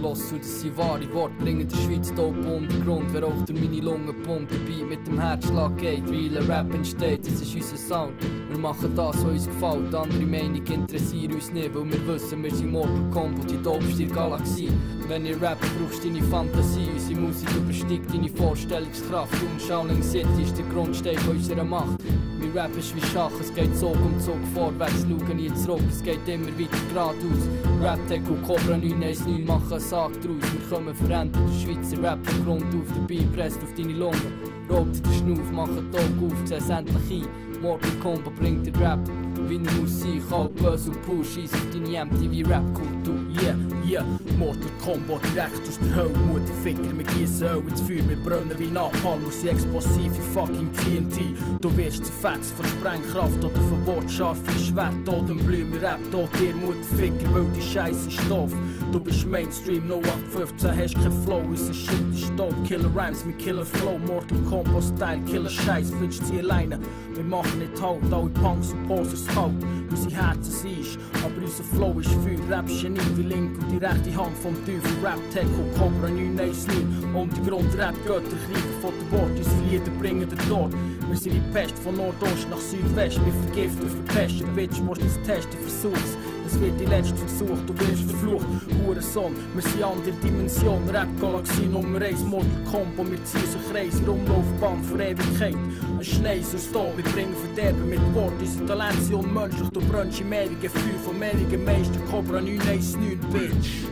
Los, das sind wahre Worte, bringen der Schweiz Dope Untergrund. Wer auch durch meine Lungen pumpt, der Beat mit dem Herzschlag geht. Weil Rap entsteht, das ist unser Sound. Wir machen das, was uns gefällt, andere Meinung interessiert uns nicht. Weil wir wissen, wir sind Mortal Kombat, die dopeste in der Galaxie. Wenn ihr Rap brauchst deine Fantasie, unsere Musik übersteigt deine Vorstellungskraft. Und Shaolin City ist der Grundstein unserer Macht. Mein Rap ist wie Schach, es geht Zug um Zug vorwärts, schauen nie zurück, es geht immer weiter geradeaus. Rap-Tech und Cobra 919 machen einen Sack draus. Wir kommen verändern, der Schweizer Rap von Grund auf, dabei presst auf deine Lungen. Raubt den Schnuff, machen die Augen auf, seh's endlich ein. Mortal Kombat bringt den Rap, wie er muss sein, kalt, böse und push, scheiss auf deine MTV-Rap-Kultur. Yeah, Mortal Kombat direkt aus der Hölle, mutige Ficker, wir gießen Öl ins Feuer, wir brennen wie Napalm, wir sind explosiv wie fucking TNT. Du wirst zerfetzt von Sprengkraft oder von wortscharfe Schwert, oder blühen wir Rap, dort ihr mutige Ficker, weil die Scheiße Stoff. Du bist Mainstream, no 815, hast kein Flow, unser Shit ist dope, Killer Rhymes, wir Killer Flow, Mortal Kombat Style, Killer Scheiß, Bitch, zieh alleine. Wir machen nicht Halt, alle Punks und Posers kalt, unsere Herzen sind, aber unser Flow ist Feuer, Rap-Genie wie Link und die rechte Hand vom Teufel, Rap-Tech und Cobra 919, Untergrund, Rap-Götter, Kriege von der Wort, unsere Lieder bringen den Tod. Wir sind die Pest von Nordost nach Südwest, wir vergiften, verpesten, Bitch, musst es testen, versuch's. Es wird die letzte Versuch, du wirst verflucht, Hurensohn. Wir sind andere Dimension, Rap-Galaxie Nummer 1, Mortal Kombat, wir ziehen so Kreis, in Umlaufbahn für Ewigkeit. Ein Schnee so Stall, wir bringen Verderben mit Wort, unser Talent sind unmenschlich, du brennst im ewigen Feuer vom ewigen Meister, Cobra 919, Bitch.